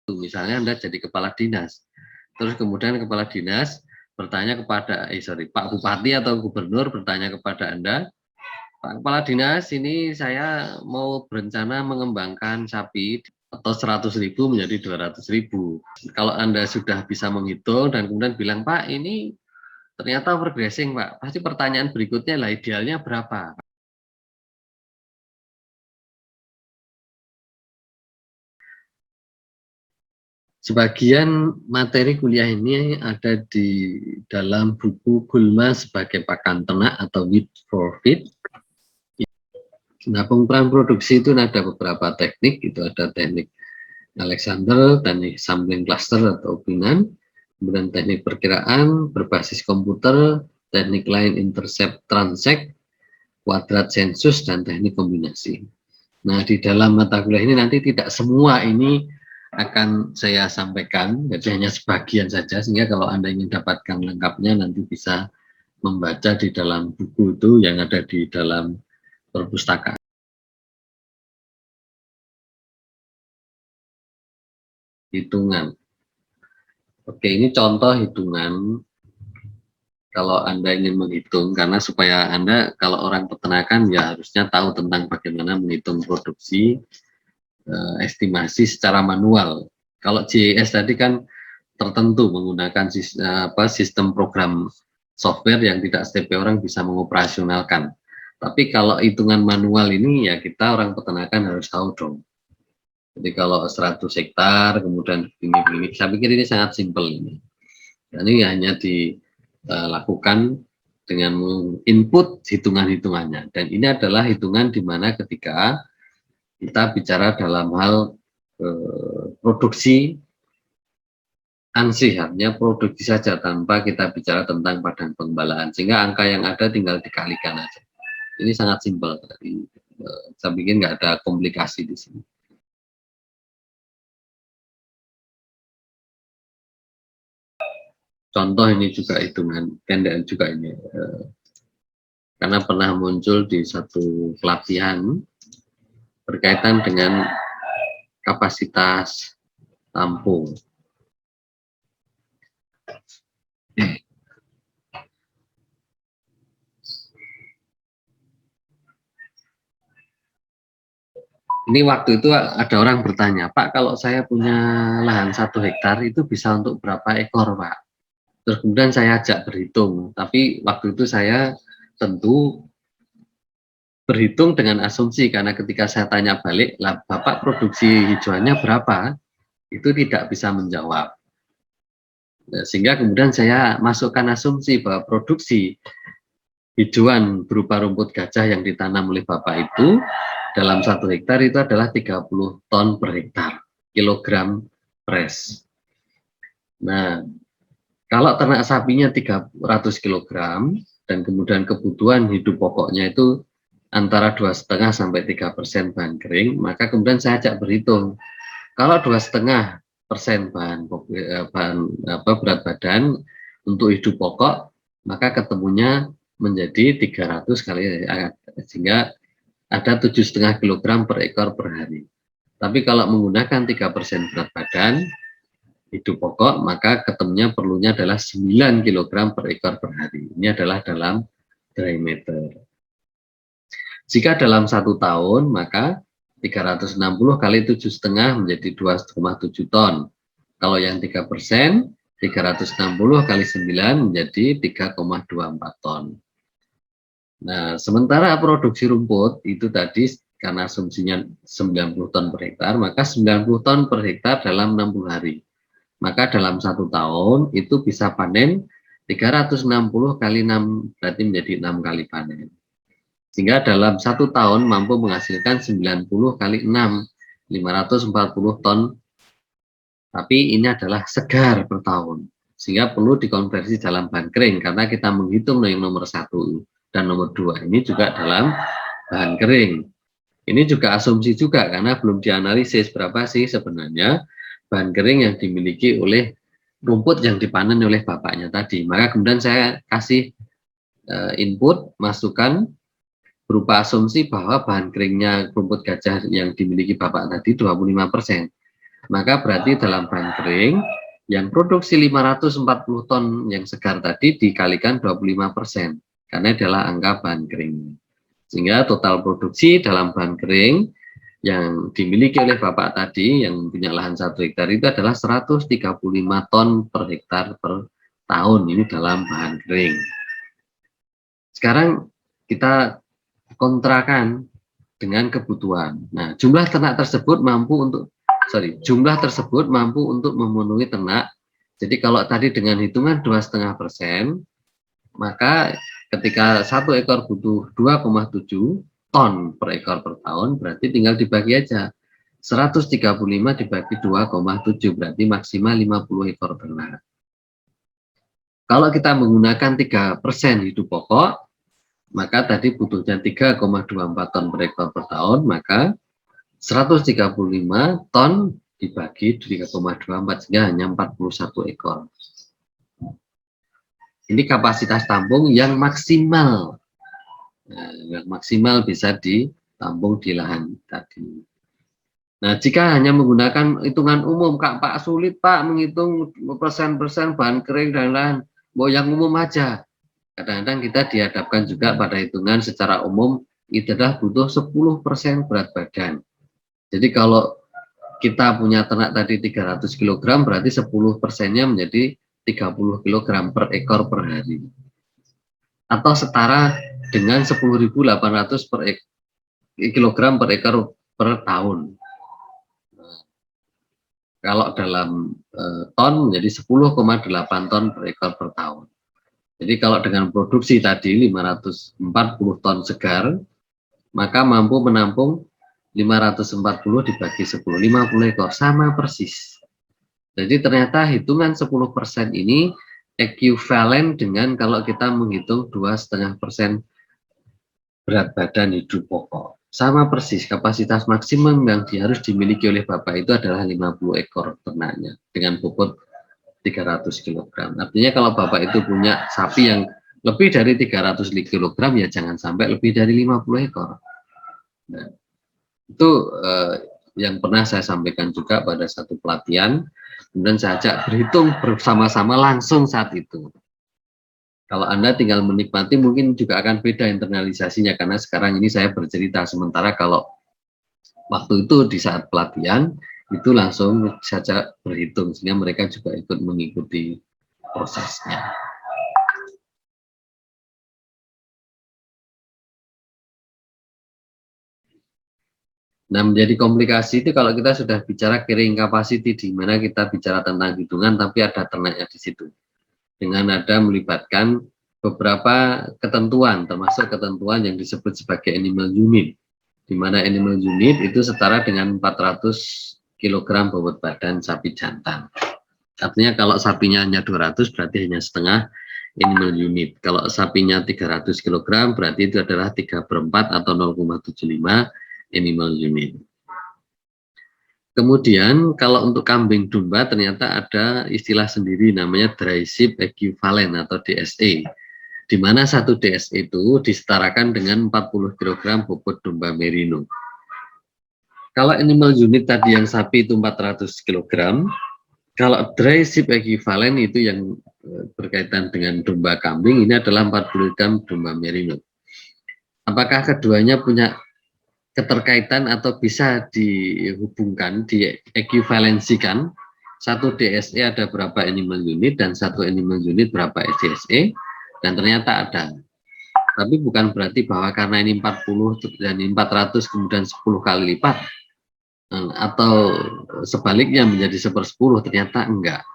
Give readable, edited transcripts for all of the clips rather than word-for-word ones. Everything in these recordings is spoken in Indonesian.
Misalnya Anda jadi kepala dinas, terus kemudian kepala dinas bertanya kepada Pak Bupati atau Gubernur bertanya kepada Anda, Pak Kepala Dinas, ini saya mau berencana mengembangkan sapi atau 100.000 menjadi 200.000. Kalau Anda sudah bisa menghitung dan kemudian bilang, Pak, ini ternyata progressing, Pak. Pasti pertanyaan berikutnya lah, idealnya berapa? Sebagian materi kuliah ini ada di dalam buku Gulma sebagai pakan ternak atau Wheat for Feed. Nah, pengukuran produksi itu ada beberapa teknik, itu ada teknik Alexander, teknik sampling cluster atau ubinan, kemudian teknik perkiraan berbasis komputer, teknik line intercept transect, kuadrat sensus, dan teknik kombinasi. Nah, di dalam mata kuliah ini nanti tidak semua ini akan saya sampaikan, jadi hanya sebagian saja, sehingga kalau Anda ingin dapatkan lengkapnya nanti bisa membaca di dalam buku itu yang ada di dalam perpustakaan. Hitungan. Oke, ini contoh hitungan kalau Anda ingin menghitung, karena supaya Anda kalau orang peternakan ya harusnya tahu tentang bagaimana menghitung produksi, estimasi secara manual. Kalau JES tadi kan tertentu menggunakan sistem program software yang tidak setiap orang bisa mengoperasionalkan. Tapi kalau hitungan manual ini ya kita orang peternakan harus tahu dong. Jadi kalau 100 hektar kemudian begini, saya pikir ini sangat simpel ini. Dan ini hanya dilakukan dengan input hitungan-hitungannya. Dan ini adalah hitungan di mana ketika kita bicara dalam hal produksi ansih, artinya produksi saja tanpa kita bicara tentang padang penggembalaan, sehingga angka yang ada tinggal dikalikan aja. Ini sangat simpel. Saya pikir nggak ada komplikasi di sini. Contoh ini juga hitungan pendek juga ini, karena pernah muncul di satu pelatihan berkaitan dengan kapasitas tampung. Ini waktu itu ada orang bertanya, Pak, kalau saya punya lahan 1 hektar itu bisa untuk berapa ekor, Pak? Terus kemudian saya ajak berhitung, tapi waktu itu saya tentu berhitung dengan asumsi, karena ketika saya tanya balik, lah Bapak produksi hijauannya berapa? Itu tidak bisa menjawab. Nah, sehingga kemudian saya masukkan asumsi bahwa produksi hijauan berupa rumput gajah yang ditanam oleh Bapak itu dalam 1 hektar itu adalah 30 ton per hektar, kilogram pres. Nah, kalau ternak sapinya 300 kilogram dan kemudian kebutuhan hidup pokoknya itu antara 2,5 sampai 3% bahan kering, maka kemudian saya ajak berhitung. Kalau 2,5% berat badan untuk hidup pokok, maka ketemunya menjadi 300 kali, sehingga ada 7,5 kilogram per ekor per hari. Tapi kalau menggunakan 3% berat badan hidup pokok, maka ketemunya perlunya adalah 9 kg per ekor per hari. Ini adalah dalam dry matter. Jika dalam 1 tahun, maka 360 kali 7,5 menjadi 2,7 ton. Kalau yang 3%, 360 kali 9 menjadi 3,24 ton. Nah, sementara produksi rumput itu tadi karena asumsinya 90 ton per hektar, maka 90 ton per hektar dalam 60 hari. Maka dalam 1 tahun itu bisa panen 360 kali 6, berarti menjadi 6 kali panen. Sehingga dalam 1 tahun mampu menghasilkan 90 kali 6, 540 ton. Tapi ini adalah segar per tahun. Sehingga perlu dikonversi dalam bahan kering, karena kita menghitung yang nomor 1 dan nomor 2 ini juga dalam bahan kering. Ini juga asumsi juga, karena belum dianalisis berapa sih sebenarnya bahan kering yang dimiliki oleh rumput yang dipanen oleh bapaknya tadi. Maka kemudian saya kasih input, masukan berupa asumsi bahwa bahan keringnya rumput gajah yang dimiliki bapak tadi 25%. maka berarti dalam bahan kering yang produksi 540 ton yang segar tadi dikalikan 25%, karena adalah angka bahan kering. Sehingga total produksi dalam bahan kering yang dimiliki oleh Bapak tadi yang punya lahan 1 hektar itu adalah 135 ton per hektar per tahun, ini dalam bahan kering. Sekarang kita kontrakan dengan kebutuhan. Nah, jumlah ternak tersebut mampu untuk memenuhi ternak. Jadi kalau tadi dengan hitungan 2,5%, maka ketika 1 ekor butuh 2,7 ton per ekor per tahun, berarti tinggal dibagi aja. 135 dibagi 2,7 berarti maksimal 50 ekor ternak. Kalau kita menggunakan 3% hidup pokok, maka tadi butuhnya 3,24 ton per ekor per tahun, maka 135 ton dibagi 3,24 sehingga hanya 41 ekor. Ini kapasitas tampung yang maksimal. Nah, yang maksimal bisa ditampung di lahan tadi. Nah, jika hanya menggunakan hitungan umum, Pak, sulit Pak menghitung persen-persen bahan kering dan lain-lain. Mau yang umum aja. Kadang-kadang kita dihadapkan juga pada hitungan secara umum, itu adalah butuh 10% berat badan. Jadi kalau kita punya ternak tadi 300 kg, berarti 10%-nya menjadi 30 kg per ekor per hari. Atau setara dengan 10.800 per kilogram per ekor per tahun. Nah, kalau dalam ton menjadi 10,8 ton per ekor per tahun. Jadi kalau dengan produksi tadi 540 ton segar, maka mampu menampung 540 dibagi 10, 50 ekor, sama persis. Jadi ternyata hitungan 10% ini ekuivalen dengan kalau kita menghitung 2,5% berat badan hidup pokok. Sama persis, kapasitas maksimum yang harus dimiliki oleh Bapak itu adalah 50 ekor ternaknya dengan bobot 300 kg. Artinya kalau Bapak itu punya sapi yang lebih dari 300 kg, ya jangan sampai lebih dari 50 ekor. Nah, itu yang pernah saya sampaikan juga pada satu pelatihan, kemudian saya ajak berhitung bersama-sama langsung saat itu. Kalau Anda tinggal menikmati mungkin juga akan beda internalisasinya, karena sekarang ini saya bercerita, sementara kalau waktu itu di saat pelatihan itu langsung saja berhitung, sehingga mereka juga ikut mengikuti prosesnya. Nah, menjadi komplikasi itu kalau kita sudah bicara carrying capacity, di mana kita bicara tentang hitungan tapi ada ternaknya di situ. Dengan ada melibatkan beberapa ketentuan, termasuk ketentuan yang disebut sebagai animal unit, di mana animal unit itu setara dengan 400 kg bobot badan sapi jantan. Artinya kalau sapinya hanya 200 berarti hanya setengah animal unit. Kalau sapinya 300 kg berarti itu adalah 3/4 atau 0,75 animal unit. Kemudian kalau untuk kambing domba ternyata ada istilah sendiri namanya dry sheep equivalent atau DSE, di mana satu DSE itu disetarakan dengan 40 kg bobot domba merino. Kalau animal unit tadi yang sapi itu 400 kg, kalau dry sheep equivalent itu yang berkaitan dengan domba kambing ini adalah 40 gram domba merino. Apakah keduanya punya keterkaitan atau bisa dihubungkan, diekuivalensikan? Satu DSE ada berapa animal unit dan satu animal unit berapa DSE, dan ternyata ada. Tapi bukan berarti bahwa karena ini 40 dan ini 400 kemudian 10 kali lipat, atau sebaliknya menjadi 1/10, ternyata enggak.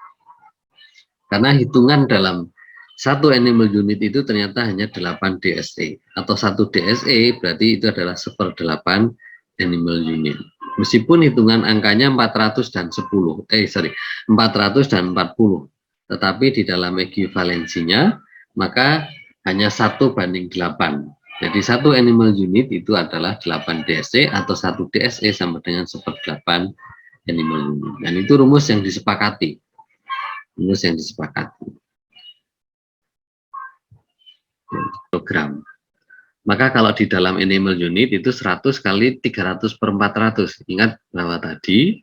Karena hitungan dalam satu animal unit itu ternyata hanya 8 DSE, atau satu DSE berarti itu adalah 1/8 animal unit. Meskipun hitungan angkanya 400 dan 10, 400 dan 40, tetapi di dalam ekuivalensinya maka hanya 1/8. Jadi satu animal unit itu adalah 8 DSE, atau satu DSE sama dengan 1/8 animal unit. Dan itu rumus yang disepakati. Kilogram. Maka kalau di dalam animal unit itu 100 kali 300/400. Ingat bahwa tadi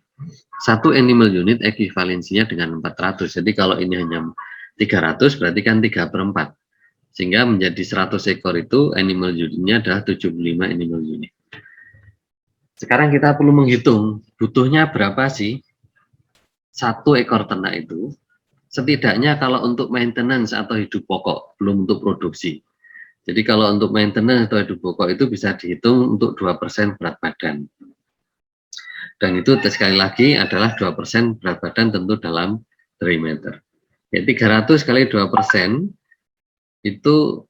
Satu animal unit ekivalensinya dengan 400. Jadi kalau ini hanya 300 berarti kan 3/4. Sehingga menjadi 100 ekor itu animal unitnya adalah 75 animal unit. Sekarang kita perlu menghitung butuhnya berapa sih satu ekor ternak itu. Setidaknya kalau untuk maintenance atau hidup pokok, belum untuk produksi. Jadi kalau untuk maintenance atau hidup pokok itu bisa dihitung untuk 2% berat badan. Dan itu sekali lagi adalah 2% berat badan tentu dalam diameter. Ya, 300 kali 2% itu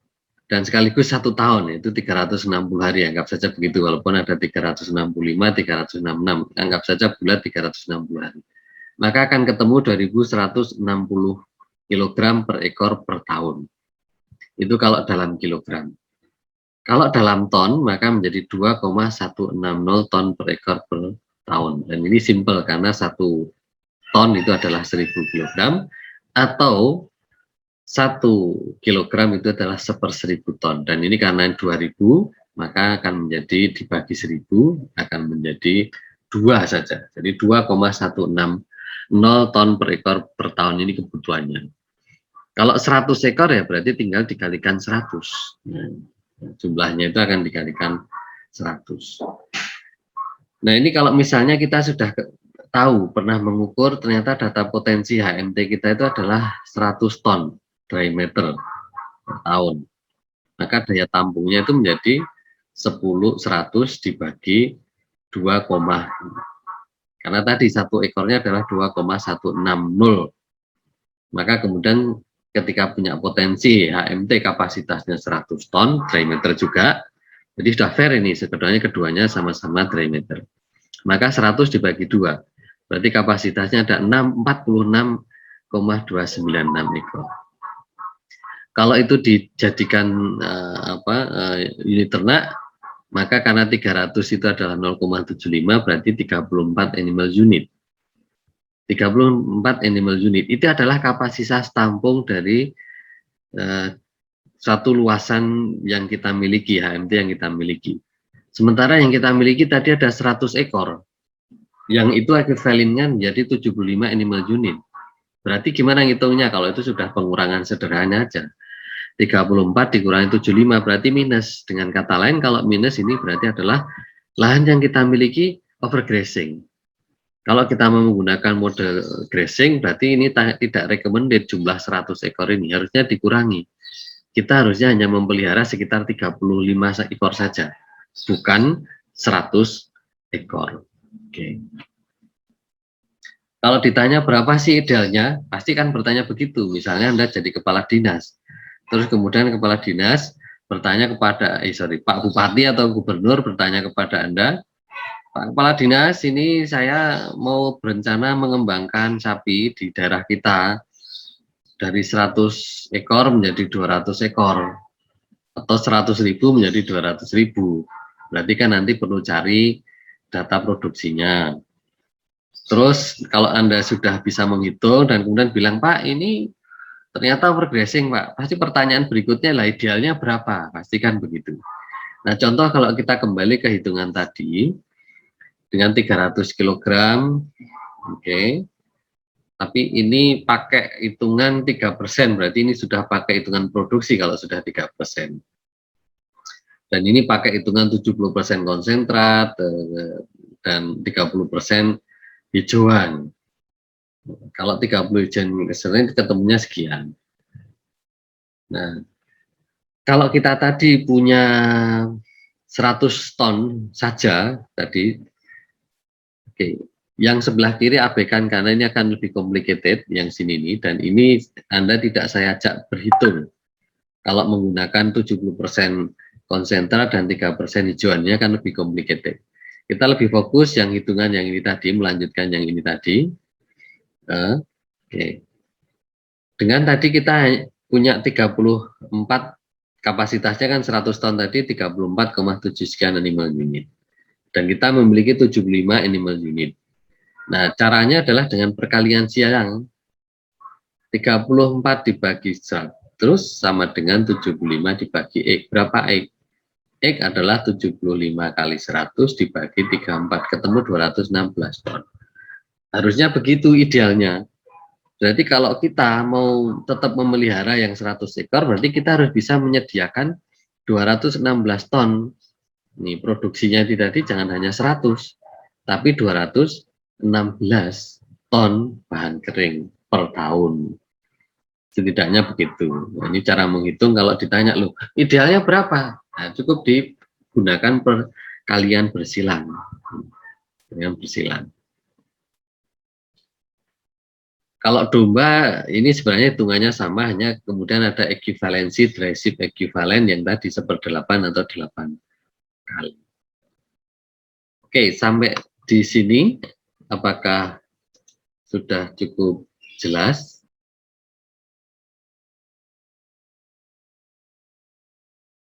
dan sekaligus 1 tahun, itu 360 hari, anggap saja begitu, walaupun ada 365, 366, anggap saja bulat 360 hari. Maka akan ketemu 2160 kg per ekor per tahun. Itu kalau dalam kilogram. Kalau dalam ton, maka menjadi 2,160 ton per ekor per tahun. Dan ini simple karena 1 ton itu adalah 1000 kg, atau 1 kilogram itu adalah 1/1000 ton. Dan ini karena 2000, maka akan menjadi dibagi 1000, akan menjadi 2 saja. Jadi 2,160 ton per ekor per tahun ini kebutuhannya. Kalau 100 ekor ya berarti tinggal dikalikan 100. Nah, jumlahnya itu akan dikalikan 100. Nah, ini kalau misalnya kita sudah tahu, pernah mengukur, ternyata data potensi HMT kita itu adalah 100 ton diameter per tahun. Maka daya tampungnya itu menjadi 100 dibagi 2, karena tadi satu ekornya adalah 2,160. Maka kemudian ketika punya potensi HMT kapasitasnya 100 ton, diameter juga, jadi sudah fair ini, sebenarnya keduanya sama-sama diameter. Maka 100 dibagi 2, berarti kapasitasnya ada 46,296 ekor. Kalau itu dijadikan unit ternak, maka karena 300 itu adalah 0,75, berarti 34 animal unit. 34 animal unit itu adalah kapasitas tampung dari satu luasan yang kita miliki, HMT yang kita miliki. Sementara yang kita miliki tadi ada 100 ekor, yang itu ekuivalennya menjadi 75 animal unit. Berarti gimana ngitungnya? Kalau itu sudah pengurangan sederhana aja. 34 dikurangi 75 berarti minus. Dengan kata lain, kalau minus ini berarti adalah lahan yang kita miliki overgrazing. Kalau kita mau menggunakan mode grazing, berarti ini tidak recommended jumlah 100 ekor ini, harusnya dikurangi. Kita harusnya hanya memelihara sekitar 35 ekor saja, bukan 100 ekor. Oke. Kalau ditanya berapa sih idealnya, pasti kan bertanya begitu. Misalnya Anda jadi kepala dinas, terus kemudian kepala dinas bertanya kepada, Pak Bupati atau Gubernur bertanya kepada Anda, Pak Kepala Dinas, ini saya mau berencana mengembangkan sapi di daerah kita dari 100 ekor menjadi 200 ekor, atau 100.000 menjadi 200.000. Berarti kan nanti perlu cari data produksinya. Terus kalau Anda sudah bisa menghitung dan kemudian bilang, Pak ini ternyata overgrazing Pak, pasti pertanyaan berikutnya lah idealnya berapa, pasti kan begitu. Nah contoh kalau kita kembali ke hitungan tadi, dengan 300 kg, oke. Tapi ini pakai hitungan 3%, berarti ini sudah pakai hitungan produksi kalau sudah 3%. Dan ini pakai hitungan 70% konsentrat dan 30% hijauan. Kalau 30 hijauan ketemunya sekian. Nah, kalau kita tadi punya 100 ton saja tadi, oke, yang sebelah kiri abaikan karena ini akan lebih complicated yang sini ini, dan ini Anda tidak saya ajak berhitung. Kalau menggunakan 70% konsentrat dan 3% hijauannya akan lebih complicated. Kita lebih fokus yang hitungan yang ini tadi, melanjutkan yang ini tadi. Oke. Dengan tadi kita punya 34, kapasitasnya kan 100 ton tadi, 34,7 sekian animal unit. Dan kita memiliki 75 animal unit. Nah, caranya adalah dengan perkalian siang. 34 dibagi 100 sama dengan 75 dibagi X. Berapa X? X adalah 75 kali 100 dibagi 34, ketemu 216 ton. Harusnya begitu idealnya. Berarti kalau kita mau tetap memelihara yang 100 ekor, berarti kita harus bisa menyediakan 216 ton. Nih, produksinya tadi jangan hanya 100, tapi 216 ton bahan kering per tahun. Setidaknya begitu. Nah, ini cara menghitung. Kalau ditanya, loh, idealnya berapa? Nah, cukup digunakan perkalian bersilang. Dengan bersilang. Kalau domba ini sebenarnya hitungannya sama, hanya kemudian ada ekivalensi dry sheep ekivalen yang tadi 1/8 atau 8 kali. Oke, sampai di sini apakah sudah cukup jelas?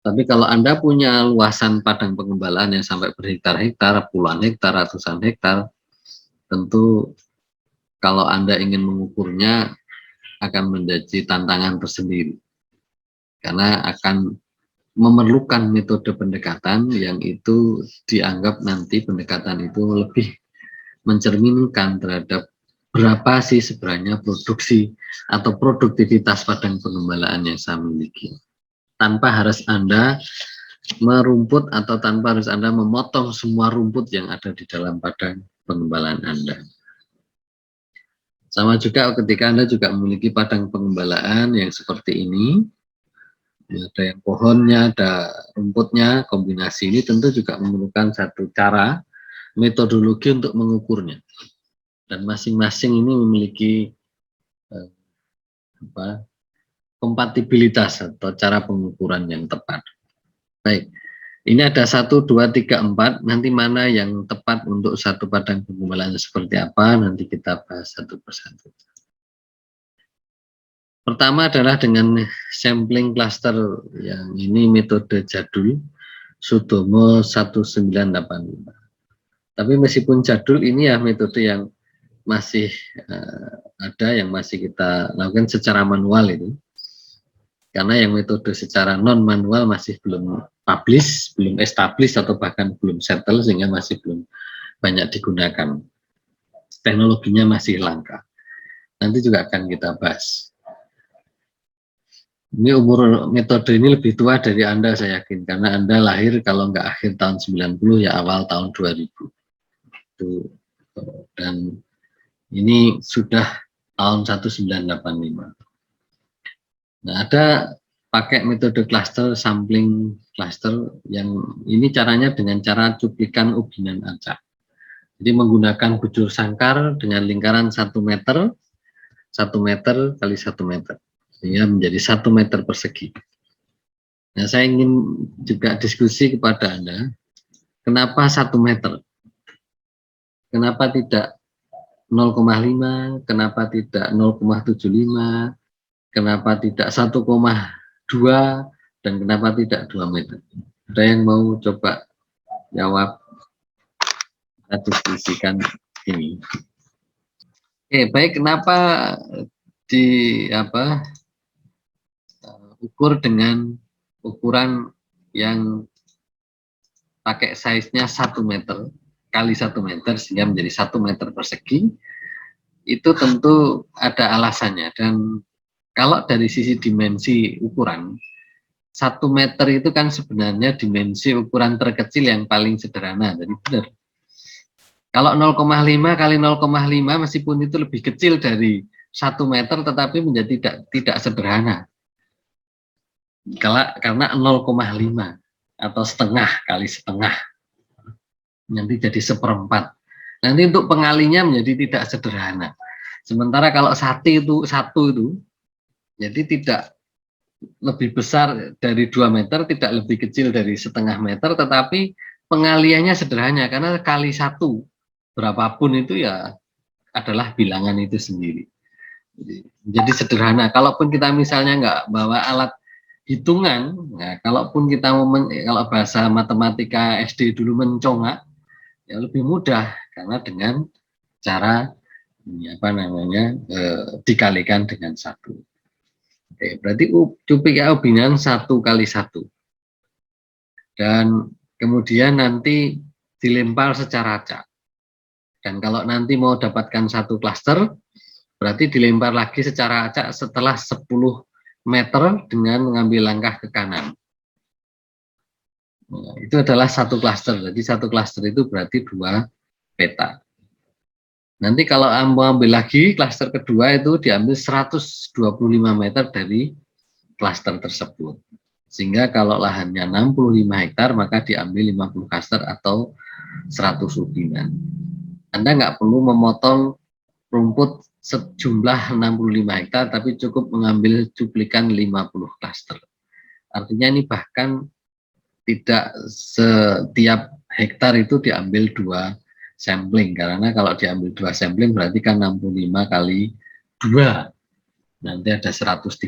Tapi kalau Anda punya luasan padang pengembalaan yang sampai berhektar-hektar, puluhan hektar, ratusan hektar, tentu kalau Anda ingin mengukurnya akan menjadi tantangan tersendiri. Karena akan memerlukan metode pendekatan yang itu dianggap nanti pendekatan itu lebih mencerminkan terhadap berapa sih sebenarnya produksi atau produktivitas padang pengembalaan yang saya miliki. Tanpa harus Anda merumput atau tanpa harus Anda memotong semua rumput yang ada di dalam padang pengembalaan Anda. Sama juga ketika Anda juga memiliki padang pengembalaan yang seperti ini, ada yang pohonnya, ada rumputnya, kombinasi ini tentu juga memerlukan satu cara metodologi untuk mengukurnya. Dan masing-masing ini memiliki kompatibilitas atau cara pengukuran yang tepat. Baik, ini ada 1, 2, 3, 4. Nanti mana yang tepat untuk satu padang pengembalaan seperti apa, nanti kita bahas satu persatu. Pertama adalah dengan sampling cluster, yang ini metode jadul, Sutomo 1985. Tapi meskipun jadul, ini ya metode yang masih ada, yang masih kita lakukan secara manual itu. Karena yang metode secara non manual masih belum publish, belum established atau bahkan belum settle, sehingga masih belum banyak digunakan. Teknologinya masih langka. Nanti juga akan kita bahas. Ini umur metode ini lebih tua dari Anda, saya yakin, karena Anda lahir kalau nggak akhir tahun 90 ya awal tahun 2000. Dan ini sudah tahun 1985. Nah, ada pakai metode cluster, sampling cluster, yang ini caranya dengan cara cuplikan ubinan acak. Jadi menggunakan bujur sangkar dengan lingkaran 1 meter, 1 meter kali 1 meter, sehingga menjadi 1 meter persegi. Nah, saya ingin juga diskusi kepada Anda, kenapa 1 meter? Kenapa tidak 0,5, kenapa tidak 0,75, kenapa tidak 1,2, dan kenapa tidak 2 meter? Ada yang mau coba jawab? Kita diskusikan ini. Oke, baik, kenapa ukur dengan ukuran yang pakai size-nya 1 meter kali 1 meter sehingga menjadi 1 meter persegi? Itu tentu ada alasannya, dan kalau dari sisi dimensi ukuran, 1 meter itu kan sebenarnya dimensi ukuran terkecil yang paling sederhana. Jadi benar, kalau 0,5 kali 0,5 meskipun itu lebih kecil dari 1 meter, tetapi menjadi tidak sederhana. Karena 0,5 atau setengah kali setengah, nanti jadi 1/4. Nanti untuk pengalinya menjadi tidak sederhana. Sementara kalau satu itu jadi tidak lebih besar dari 2 meter, tidak lebih kecil dari setengah meter, tetapi pengaliannya sederhana karena kali 1 berapapun itu ya adalah bilangan itu sendiri. Jadi sederhana. Kalaupun kita misalnya nggak bawa alat hitungan, nah, kalaupun kita kalau bahasa matematika SD dulu mencongak, ya lebih mudah karena dengan cara dikalikan dengan 1. Oke, berarti cuplik ubinan 1 kali 1, dan kemudian nanti dilempar secara acak. Dan kalau nanti mau dapatkan satu klaster, berarti dilempar lagi secara acak setelah 10 meter dengan mengambil langkah ke kanan. Nah, itu adalah satu klaster. Jadi satu klaster itu berarti 2 peta. Nanti kalau mau ambil lagi klaster kedua itu diambil 125 meter dari klaster tersebut. Sehingga kalau lahannya 65 hektar maka diambil 50 klaster atau 100 ubinan. Anda nggak perlu memotong rumput sejumlah 65 hektar tapi cukup mengambil cuplikan 50 klaster. Artinya ini bahkan tidak setiap hektar itu diambil 2 sampling, karena kalau diambil 2 sampling berarti kan 65 kali 2, nanti ada 130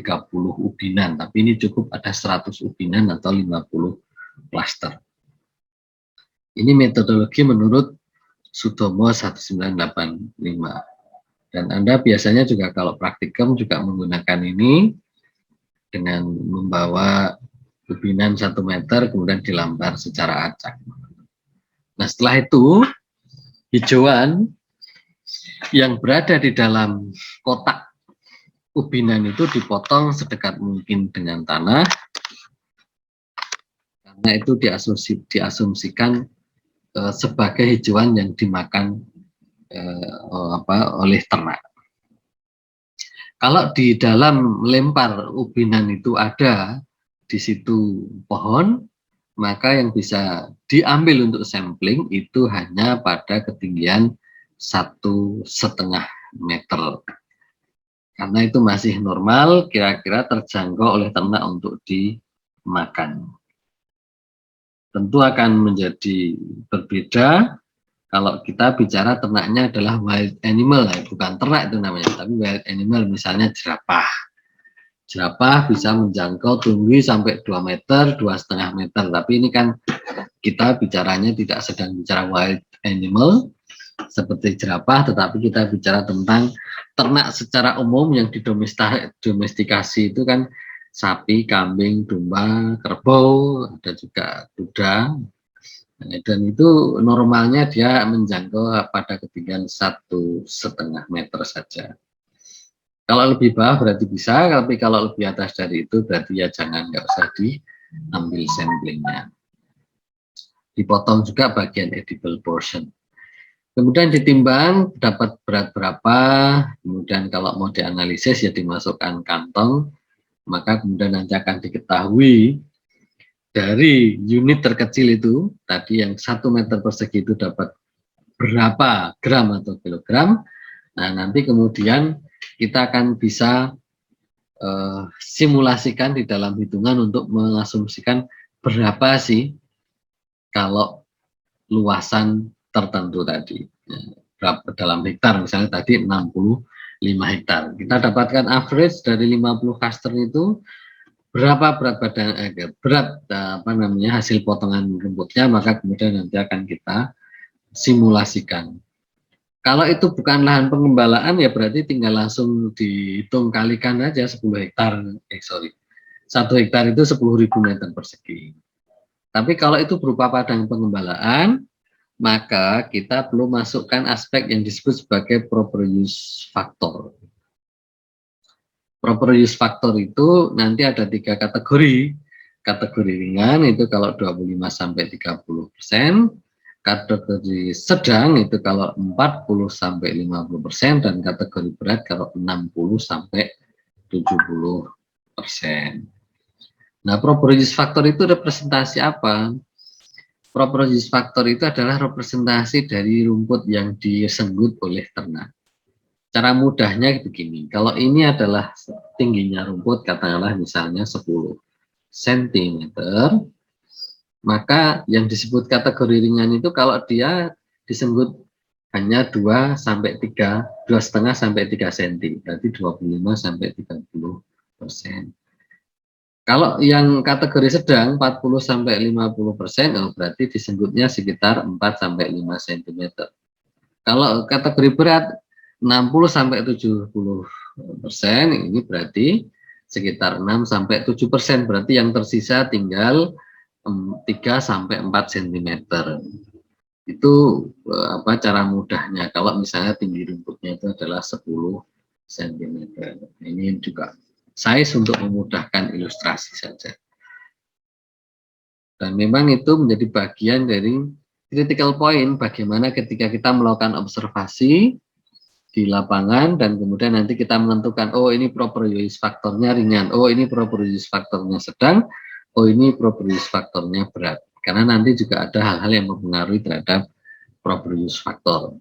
ubinan, tapi ini cukup ada 100 ubinan atau 50 klaster. Ini metodologi menurut Sutomo 1985, dan Anda biasanya juga kalau praktikum juga menggunakan ini dengan membawa ubinan 1 meter kemudian dilambar secara acak. Nah, setelah itu hijauan yang berada di dalam kotak ubinan itu dipotong sedekat mungkin dengan tanah, karena itu diasumsikan sebagai hijauan yang dimakan oleh ternak. Kalau di dalam lempar ubinan itu ada di situ pohon, maka yang bisa diambil untuk sampling itu hanya pada ketinggian 1,5 meter. Karena itu masih normal, kira-kira terjangkau oleh ternak untuk dimakan. Tentu akan menjadi berbeda kalau kita bicara ternaknya adalah wild animal, bukan ternak itu namanya, tapi wild animal, misalnya jerapah. Jerapah bisa menjangkau tinggi sampai 2 meter, 2,5 meter. Tapi ini kan kita bicaranya tidak sedang bicara wild animal seperti jerapah, tetapi kita bicara tentang ternak secara umum yang didomestikasi itu kan sapi, kambing, domba, kerbau, ada juga kuda. Dan itu normalnya dia menjangkau pada ketinggian 1,5 meter saja. Kalau lebih bawah berarti bisa, tapi kalau lebih atas dari itu berarti ya jangan, nggak usah diambil samplingnya. Dipotong juga bagian edible portion. Kemudian ditimbang dapat berat berapa, kemudian kalau mau dianalisis ya dimasukkan kantong, maka kemudian nanti akan diketahui dari unit terkecil itu, tadi yang 1 meter persegi itu dapat berapa gram atau kilogram. Nah, nanti kemudian kita akan bisa simulasikan di dalam hitungan untuk mengasumsikan berapa sih kalau luasan tertentu tadi. Berapa dalam hektar, misalnya tadi 65 hektar. Kita dapatkan average dari 50 cluster itu berapa berat badan hasil potongan rumputnya, maka kemudian nanti akan kita simulasikan. Kalau itu bukan lahan pengembalaan ya berarti tinggal langsung dihitung kalikan aja 10 hektar. 1 hektar itu 10.000 meter persegi. Tapi kalau itu berupa padang pengembalaan, maka kita perlu masukkan aspek yang disebut sebagai proper use factor. Proper use factor itu nanti ada 3 kategori. Kategori ringan itu kalau 25-30%, kategori sedang itu kalau 40-50%, dan kategori berat kalau 60-70%. Nah, proper use factor itu representasi apa? Proper use factor itu adalah representasi dari rumput yang disenggut oleh ternak. Cara mudahnya begini, kalau ini adalah tingginya rumput, katakanlah misalnya 10 cm, maka yang disebut kategori ringan itu kalau dia disenggut hanya 2,5 sampai 3 cm, berarti 25-30%. Kalau yang kategori sedang 40-50%, berarti disenggutnya sekitar 4-5 cm. Kalau kategori berat 60-70%, ini berarti sekitar 6-7%, berarti yang tersisa tinggal 3-4 cm. Itu cara mudahnya kalau misalnya tinggi rumputnya itu adalah 10 cm. Ini juga size untuk memudahkan ilustrasi saja. Dan memang itu menjadi bagian dari critical point, bagaimana ketika kita melakukan observasi di lapangan dan kemudian nanti kita menentukan, oh ini proper use faktornya ringan, oh ini proper use faktornya sedang, oh ini proper use faktornya berat. Karena nanti juga ada hal-hal yang mempengaruhi terhadap proper use faktor.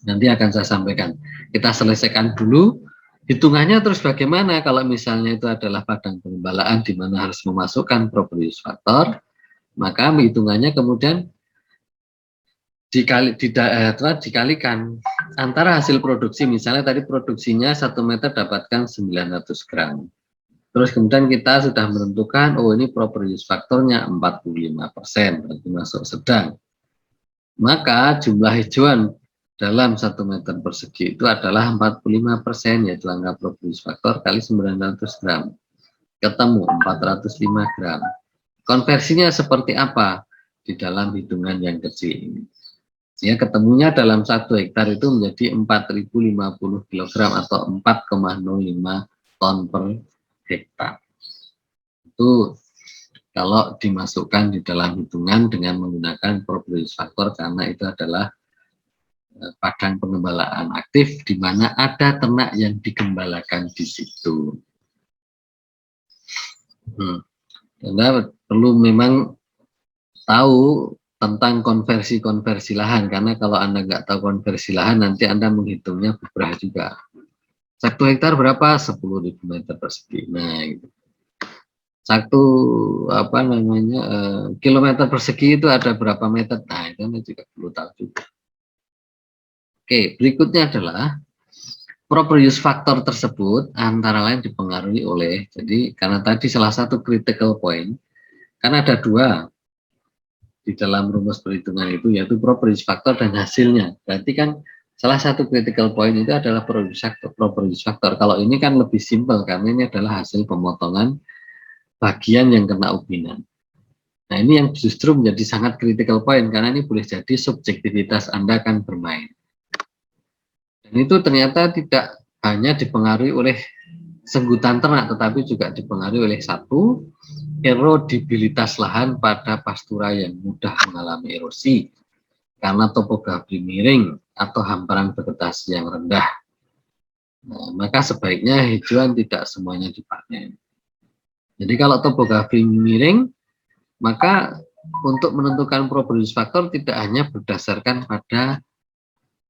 Nanti akan saya sampaikan. Kita selesaikan dulu hitungannya, terus bagaimana kalau misalnya itu adalah padang pengembalaan di mana harus memasukkan proper use faktor, maka hitungannya kemudian dikalikan antara hasil produksi. Misalnya tadi produksinya 1 meter dapatkan 900 gram. Terus kemudian kita sudah menentukan, oh ini proper use faktornya 45%, berarti masuk sedang. Maka jumlah hijauan dalam 1 meter persegi itu adalah 45%, yaitu angka proper use faktor kali 900 gram. Ketemu 405 gram. Konversinya seperti apa di dalam hitungan yang kecil ini? Ya, ketemunya dalam 1 hektar itu menjadi 4050 kg atau 4,05 ton per hektar. Itu kalau dimasukkan di dalam hitungan dengan menggunakan proper use faktor, karena itu adalah padang pengembalaan aktif di mana ada ternak yang digembalakan di situ. Karena perlu memang tahu tentang konversi lahan, karena kalau Anda nggak tahu konversi lahan, nanti Anda menghitungnya beberapa juga. 1 hektar berapa? 10.000 meter persegi. Nah, gitu. Satu kilometer persegi itu ada berapa meter? Nah, itu Anda juga perlu tahu juga. Oke, berikutnya adalah proper use faktor tersebut antara lain dipengaruhi oleh, jadi karena tadi salah satu critical point, karena ada 2 di dalam rumus perhitungan itu, yaitu proper use factor dan hasilnya. Berarti kan salah satu critical point itu adalah proper use factor. Kalau ini kan lebih simpel karena ini adalah hasil pemotongan bagian yang kena ubinan. Nah, ini yang justru menjadi sangat critical point karena ini boleh jadi subjektivitas Anda akan bermain. Dan itu ternyata tidak hanya dipengaruhi oleh senggutan ternak, tetapi juga dipengaruhi oleh satu, erodibilitas lahan pada pastura yang mudah mengalami erosi karena topografi miring atau hamparan vegetasi yang rendah. Nah, maka sebaiknya hijauan tidak semuanya dipanen. Jadi kalau topografi miring, maka untuk menentukan proper use faktor tidak hanya berdasarkan pada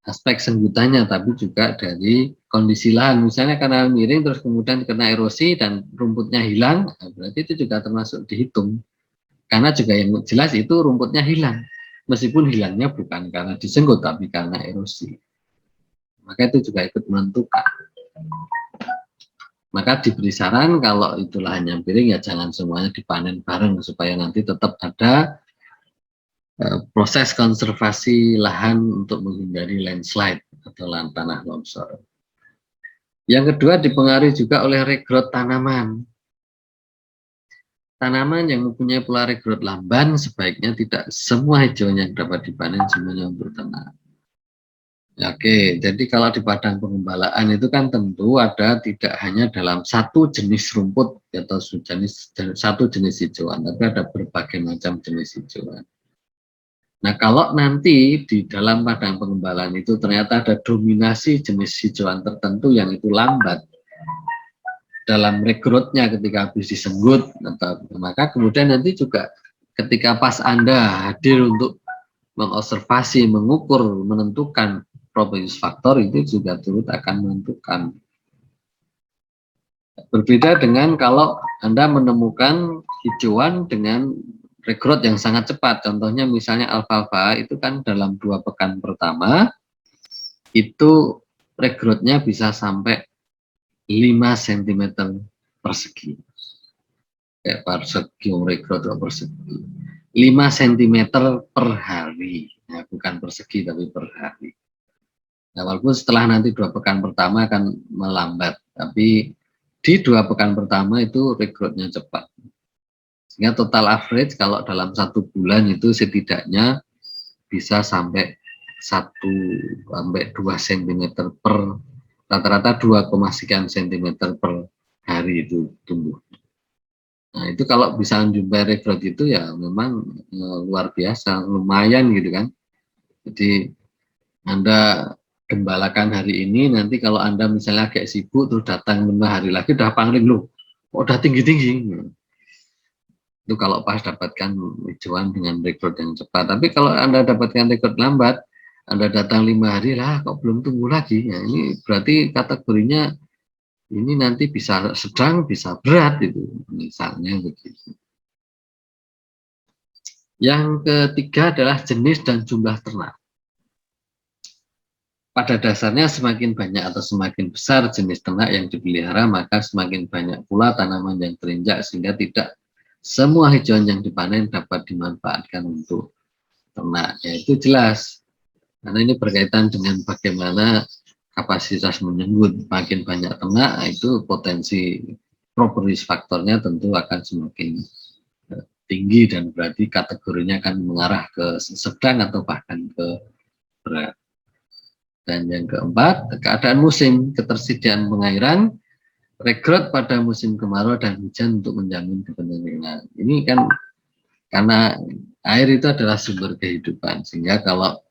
aspek senggutannya, tapi juga dari kondisi lahan. Misalnya karena miring terus kemudian kena erosi dan rumputnya hilang, berarti itu juga termasuk dihitung. Karena juga yang jelas itu rumputnya hilang, meskipun hilangnya bukan karena disenggut tapi karena erosi. Maka itu juga ikut menentukan. Maka diberi saran kalau itu lahannya miring ya jangan semuanya dipanen bareng supaya nanti tetap ada proses konservasi lahan untuk menghindari landslide atau tanah longsor. Yang kedua dipengaruhi juga oleh regrowth tanaman. Tanaman yang mempunyai pola regrowth lamban sebaiknya tidak semua hijauan yang dapat dipanen semuanya untuk ternak. Oke, jadi kalau di padang pengembalaan itu kan tentu ada tidak hanya dalam satu jenis rumput atau satu jenis hijauan, tapi ada berbagai macam jenis hijauan. Nah, kalau nanti di dalam padang pengembalaan itu ternyata ada dominasi jenis hijauan tertentu yang itu lambat dalam rekrutnya ketika habis disenggut, maka kemudian nanti juga ketika pas Anda hadir untuk mengobservasi, mengukur, menentukan proper use faktor, itu juga turut akan menentukan. Berbeda dengan kalau Anda menemukan hijauan dengan regrowth yang sangat cepat, contohnya misalnya alfalfa itu kan dalam 2 pekan pertama itu regrowthnya bisa sampai 5 cm persegi. Kayak persegi regrowth persegi. 5 cm per hari, ya, bukan persegi tapi per hari. Nah, walaupun setelah nanti 2 pekan pertama akan melambat, tapi di 2 pekan pertama itu regrowthnya cepat. Sehingga total average kalau dalam 1 bulan itu setidaknya bisa sampai 1 sampai 2 cm per, rata-rata 2, sekian cm per hari itu tumbuh. Nah itu kalau bisa menjumpai regrowth itu ya memang luar biasa, lumayan gitu kan. Jadi Anda gembalakan hari ini, nanti kalau Anda misalnya agak sibuk terus datang 5 hari lagi udah pangling loh, udah tinggi-tinggi. Itu kalau pas dapatkan hijauan dengan regrowth yang cepat. Tapi kalau Anda dapatkan regrowth lambat, Anda datang 5 hari lah kok belum tumbuh lagi. Ya, ini berarti kategorinya ini nanti bisa sedang, bisa berat itu, misalnya begitu. Yang ketiga adalah jenis dan jumlah ternak. Pada dasarnya semakin banyak atau semakin besar jenis ternak yang dipelihara, maka semakin banyak pula tanaman yang terinjak, sehingga tidak semua hijauan yang dipanen dapat dimanfaatkan untuk ternak. Ya, itu jelas. Karena ini berkaitan dengan bagaimana kapasitas menyenggut. Makin banyak ternak, itu potensi crop risk faktornya tentu akan semakin tinggi, dan berarti kategorinya akan mengarah ke sedang atau bahkan ke berat. Dan yang keempat, keadaan musim, ketersediaan pengairan, regrowth pada musim kemarau dan hujan untuk menjamin kebenangan. Ini kan karena air itu adalah sumber kehidupan, sehingga kalau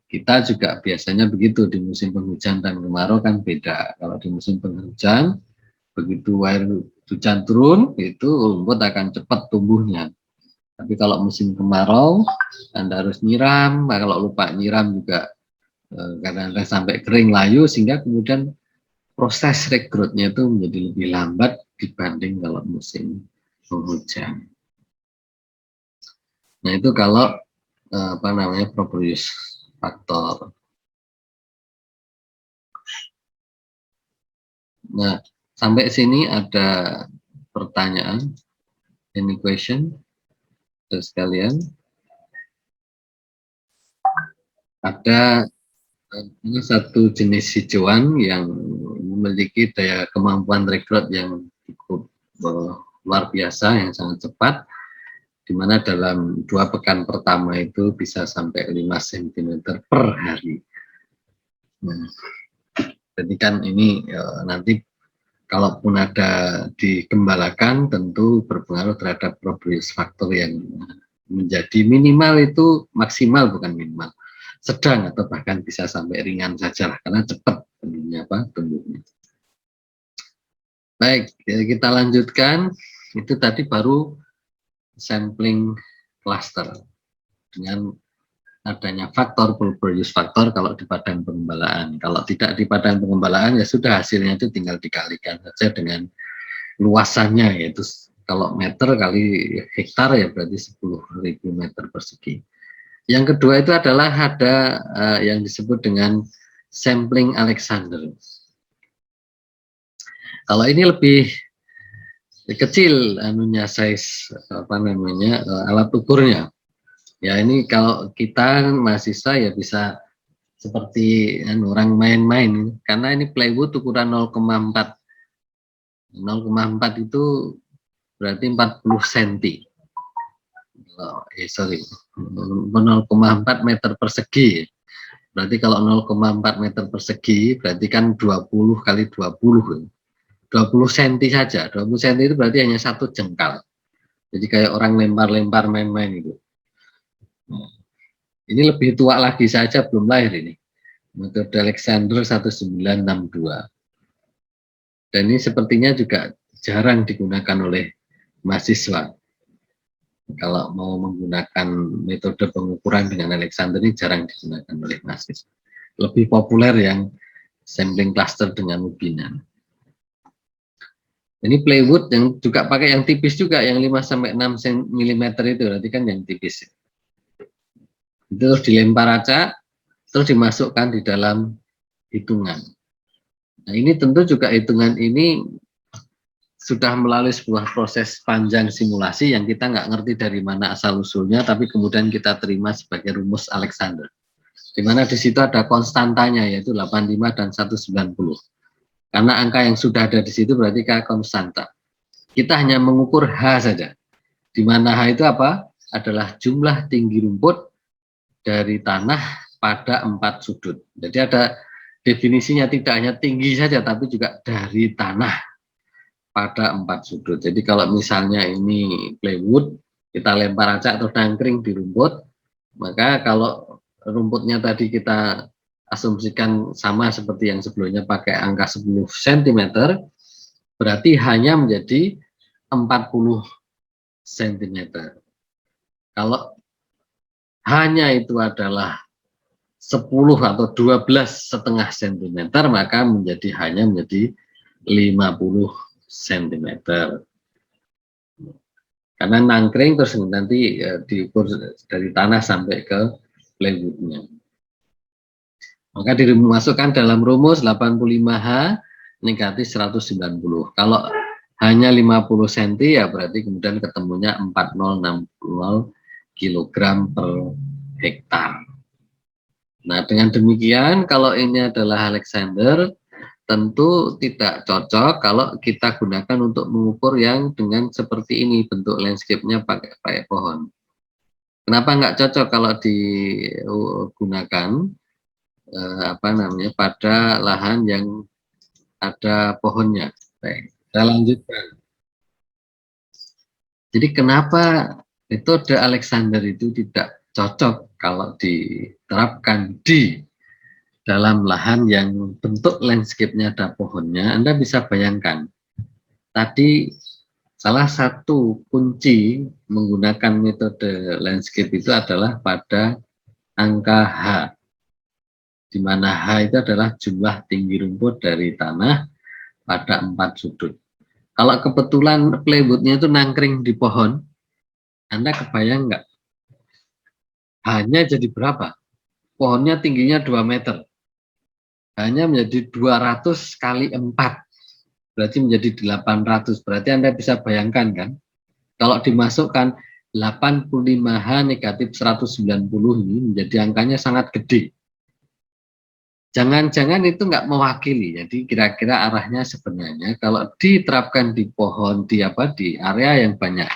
kita juga biasanya begitu, di musim penghujan dan kemarau kan beda. Kalau di musim penghujan, begitu air hujan turun, itu rumput akan cepat tumbuhnya. Tapi kalau musim kemarau, Anda harus nyiram. Nah, kalau lupa nyiram juga kadang-kadang sampai kering layu, sehingga kemudian proses regrowth-nya itu menjadi lebih lambat dibanding kalau musim penghujan. Nah itu kalau properties faktor. Nah sampai sini ada pertanyaan, any question sekalian? Ada ini satu jenis hijauan yang memiliki daya kemampuan regrowth yang cukup luar biasa, yang sangat cepat, di mana dalam 2 pekan pertama itu bisa sampai 5 cm per hari. Nah, jadi kan ini nanti kalaupun ada digembalakan tentu berpengaruh terhadap progress faktor yang menjadi minimal itu maksimal, bukan minimal, sedang atau bahkan bisa sampai ringan saja lah, karena cepat tumbuhnya. Baik, kita lanjutkan. Itu tadi baru sampling cluster dengan adanya faktor produce faktor kalau di padang pengembalaan. Kalau tidak di padang pengembalaan ya sudah, hasilnya itu tinggal dikalikan saja dengan luasannya, yaitu kalau meter kali hektar ya berarti 10.000 meter persegi. Yang kedua itu adalah ada yang disebut dengan sampling Alexander. Kalau ini lebih kecil anunya, size alat ukurnya. Ya ini kalau kita mahasiswa ya bisa seperti orang main-main, karena ini plywood ukuran 0,4. 0,4 itu berarti 40 cm. 0,4 meter persegi. Berarti kalau 0,4 meter persegi berarti kan 20 kali 20. 20 cm saja. 20 cm itu berarti hanya 1 jengkal. Jadi kayak orang lempar-lempar main-main itu. Ini lebih tua lagi saja, belum lahir ini. Metode Alexander 1962. Dan ini sepertinya juga jarang digunakan oleh mahasiswa. Kalau mau menggunakan metode pengukuran dengan Alexander ini jarang digunakan oleh mahasiswa. Lebih populer yang sampling cluster dengan ubinan. Ini plywood yang juga pakai yang tipis juga, yang 5-6 mm itu, berarti kan yang tipis. Itu terus dilempar aja, terus dimasukkan di dalam hitungan. Nah ini tentu juga hitungan ini sudah melalui sebuah proses panjang simulasi yang kita nggak ngerti dari mana asal usulnya, tapi kemudian kita terima sebagai rumus Alexander. Di mana di situ ada konstantanya, yaitu 85 dan 190. Karena angka yang sudah ada di situ berarti K konstanta. Kita hanya mengukur H saja. Di mana H itu apa? Adalah jumlah tinggi rumput dari tanah pada 4 sudut. Jadi ada definisinya, tidak hanya tinggi saja tapi juga dari tanah pada 4 sudut. Jadi kalau misalnya ini plywood, kita lempar acak atau nangkring di rumput, maka kalau rumputnya tadi kita asumsikan sama seperti yang sebelumnya pakai angka 10 cm, berarti hanya menjadi 40 cm. Kalau hanya itu adalah 10 atau 12,5 cm, maka hanya menjadi 50 cm. Karena nangkring terus nanti diukur dari tanah sampai ke plywoodnya. Maka dimasukkan dalam rumus 85H negatif 190. Kalau hanya 50 cm ya berarti kemudian ketemunya 4060 kg per hektar. Nah, dengan demikian kalau ini adalah Alexander, tentu tidak cocok kalau kita gunakan untuk mengukur yang dengan seperti ini, bentuk landscape-nya pakai pohon. Kenapa nggak cocok kalau digunakan pada lahan yang ada pohonnya? Baik, kita lanjutkan. Jadi kenapa metode Alexander itu tidak cocok kalau diterapkan di dalam lahan yang bentuk landscape-nya ada pohonnya? Anda bisa bayangkan, tadi salah satu kunci menggunakan metode landscape itu adalah pada angka H, di mana H itu adalah jumlah tinggi rumput dari tanah pada 4 sudut. Kalau kebetulan plywoodnya itu nangkring di pohon, Anda kebayang nggak? Hanya jadi berapa? Pohonnya tingginya 2 meter. Hanya menjadi 200 kali 4. Berarti menjadi 800. Berarti Anda bisa bayangkan kan? Kalau dimasukkan 85H negatif 190 ini menjadi angkanya sangat gede. Jangan-jangan itu nggak mewakili. Jadi kira-kira arahnya sebenarnya kalau diterapkan di pohon, di area yang banyak,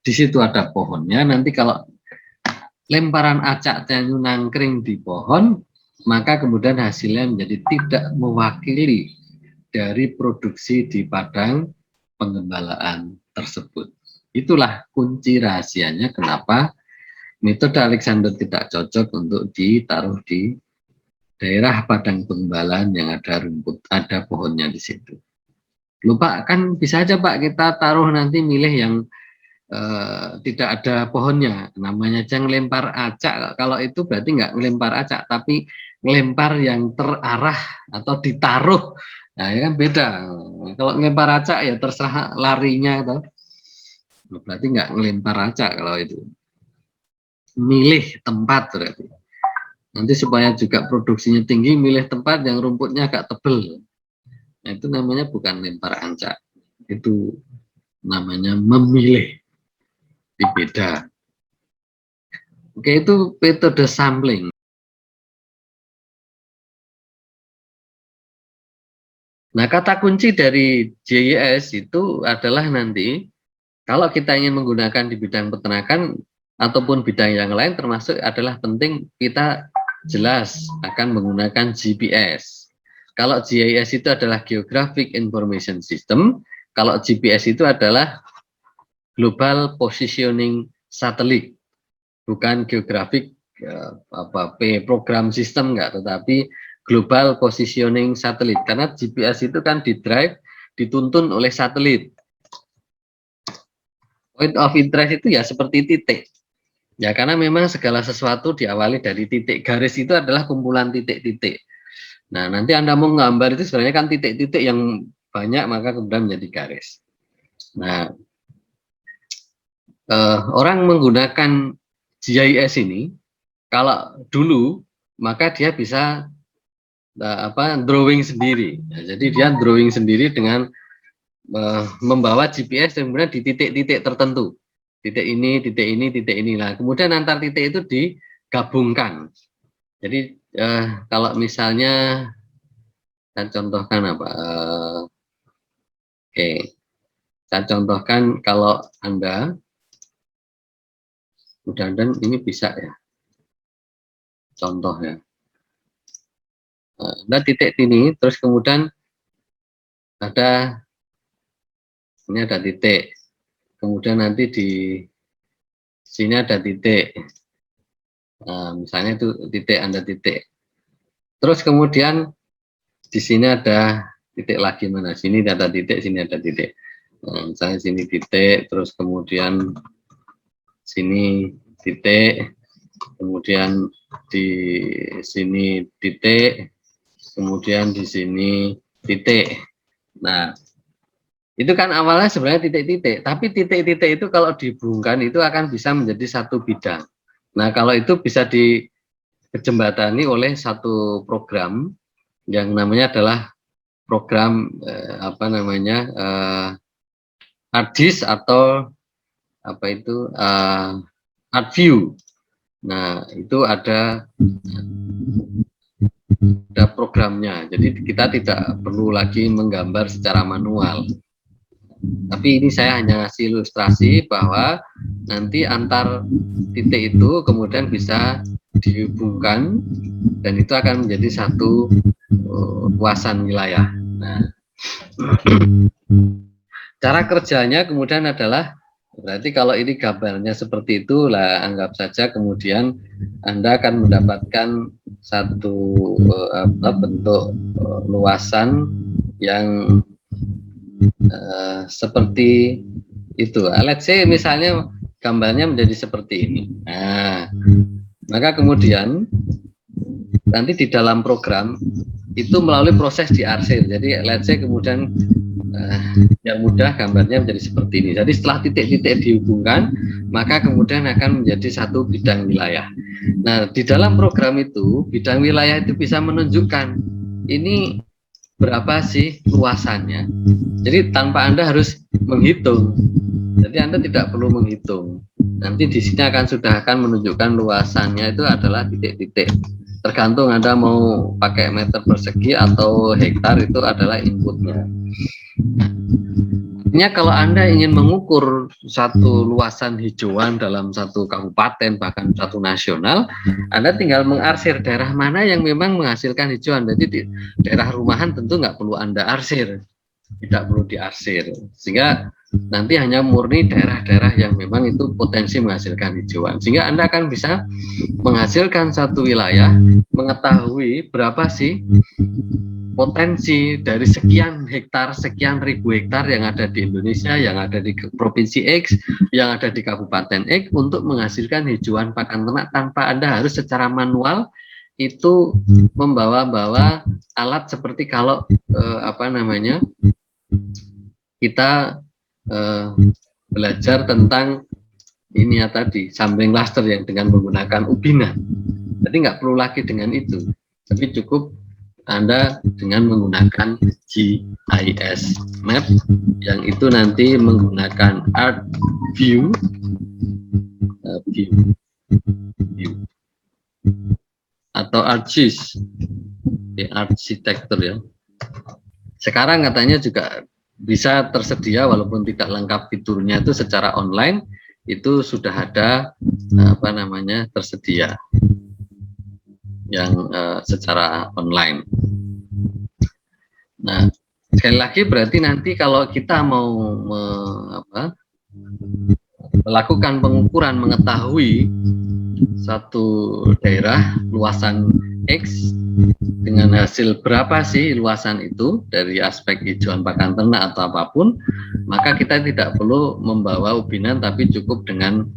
di situ ada pohonnya, nanti kalau lemparan acaknya nangkring di pohon, maka kemudian hasilnya menjadi tidak mewakili dari produksi di padang pengembalaan tersebut. Itulah kunci rahasianya kenapa metode Alexander tidak cocok untuk ditaruh di daerah padang pengembalaan yang ada rumput, ada pohonnya di situ. Lupa kan bisa aja Pak kita taruh nanti milih yang tidak ada pohonnya, namanya aja ngelempar acak. Kalau itu berarti nggak ngelempar acak, tapi ngelempar yang terarah atau ditaruh. Nah, ya kan beda. Kalau ngelempar acak ya terserah larinya, atau berarti nggak ngelempar acak kalau itu. Milih tempat berarti. Nanti supaya juga produksinya tinggi, milih tempat yang rumputnya agak tebel. Nah, itu namanya bukan lempar acak, itu namanya memilih. Beda. Oke, itu metode sampling. Nah, kata kunci dari JIS itu adalah nanti kalau kita ingin menggunakan di bidang peternakan ataupun bidang yang lain, termasuk adalah penting kita jelas akan menggunakan GPS. Kalau GIS itu adalah Geographic Information System, kalau GPS itu adalah Global Positioning Satellite, bukan Geographic program sistem enggak, tetapi Global Positioning Satellite, karena GPS itu kan dituntun oleh satelit. Point of interest itu ya seperti titik. Ya, karena memang segala sesuatu diawali dari titik. Garis itu adalah kumpulan titik-titik. Nah, nanti Anda mau gambar itu sebenarnya kan titik-titik yang banyak, maka kemudian menjadi garis. Nah, orang menggunakan GIS ini, kalau dulu, maka dia bisa drawing sendiri. Nah, jadi dia drawing sendiri dengan membawa GPS dan kemudian di titik-titik tertentu. Titik ini, titik ini, titik ini. Nah, kemudian antar titik itu digabungkan. Jadi kalau misalnya saya contohkan apa? Oke, saya contohkan kalau Anda, mudah-mudahan ini bisa ya. contoh ya. Nah, titik ini, terus kemudian ini ada titik, kemudian nanti di sini ada titik, misalnya itu titik, Anda titik, terus kemudian di sini ada titik lagi, mana sini ada titik, sini ada titik, misalnya sini titik, terus kemudian sini titik, kemudian di sini titik, kemudian di sini titik. Nah, itu kan awalnya sebenarnya titik-titik, tapi titik-titik itu kalau dihubungkan itu akan bisa menjadi satu bidang. Nah, kalau itu bisa dijembatani oleh satu program yang namanya adalah program ArcGIS atau apa itu ArcView. Nah, itu ada programnya, jadi kita tidak perlu lagi menggambar secara manual. Tapi ini saya hanya ngasih ilustrasi bahwa nanti antar titik itu kemudian bisa dihubungkan dan itu akan menjadi satu luasan wilayah. Nah, cara kerjanya kemudian adalah, berarti kalau ini gambarnya seperti itu lah, anggap saja kemudian Anda akan mendapatkan satu bentuk luasan yang seperti itu. Let's say misalnya gambarnya menjadi seperti ini. Nah, maka kemudian nanti di dalam program itu melalui proses diarsir. Jadi let's say kemudian yang mudah gambarnya menjadi seperti ini. Jadi setelah titik-titik dihubungkan, maka kemudian akan menjadi satu bidang wilayah. Nah, di dalam program itu bidang wilayah itu bisa menunjukkan ini berapa sih luasannya. Jadi tanpa Anda harus menghitung. Jadi Anda tidak perlu menghitung. Nanti di sini sudah akan menunjukkan luasannya itu adalah titik-titik. Tergantung Anda mau pakai meter persegi atau hektar, itu adalah inputnya. Artinya kalau Anda ingin mengukur satu luasan hijauan dalam satu kabupaten, bahkan satu nasional, Anda tinggal mengarsir daerah mana yang memang menghasilkan hijauan. Jadi di daerah rumahan tentu nggak perlu Anda arsir, tidak perlu diarsir, sehingga nanti hanya murni daerah-daerah yang memang itu potensi menghasilkan hijauan, sehingga Anda akan bisa menghasilkan satu wilayah, mengetahui berapa sih potensi dari sekian hektar, sekian ribu hektar yang ada di Indonesia, yang ada di provinsi X, yang ada di kabupaten X, untuk menghasilkan hijauan pakan ternak tanpa Anda harus secara manual itu membawa-bawa alat seperti kalau kita belajar tentang ini ya tadi, sampling cluster yang dengan menggunakan ubinan. Jadi nggak perlu lagi dengan itu, tapi cukup Anda dengan menggunakan GIS map yang itu nanti menggunakan ArcView atau ArcGIS, arsitektur ya. Sekarang katanya juga bisa tersedia walaupun tidak lengkap fiturnya itu secara online, itu sudah ada tersedia yang secara online. Nah, sekali lagi berarti nanti kalau kita mau melakukan pengukuran, mengetahui satu daerah luasan X dengan hasil berapa sih luasan itu dari aspek hijauan pakan ternak atau apapun, maka kita tidak perlu membawa ubinan, tapi cukup dengan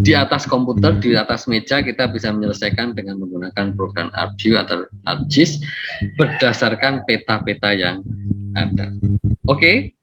di atas komputer, di atas meja kita bisa menyelesaikan dengan menggunakan program ArcView atau ArcGIS berdasarkan peta-peta yang ada. Oke?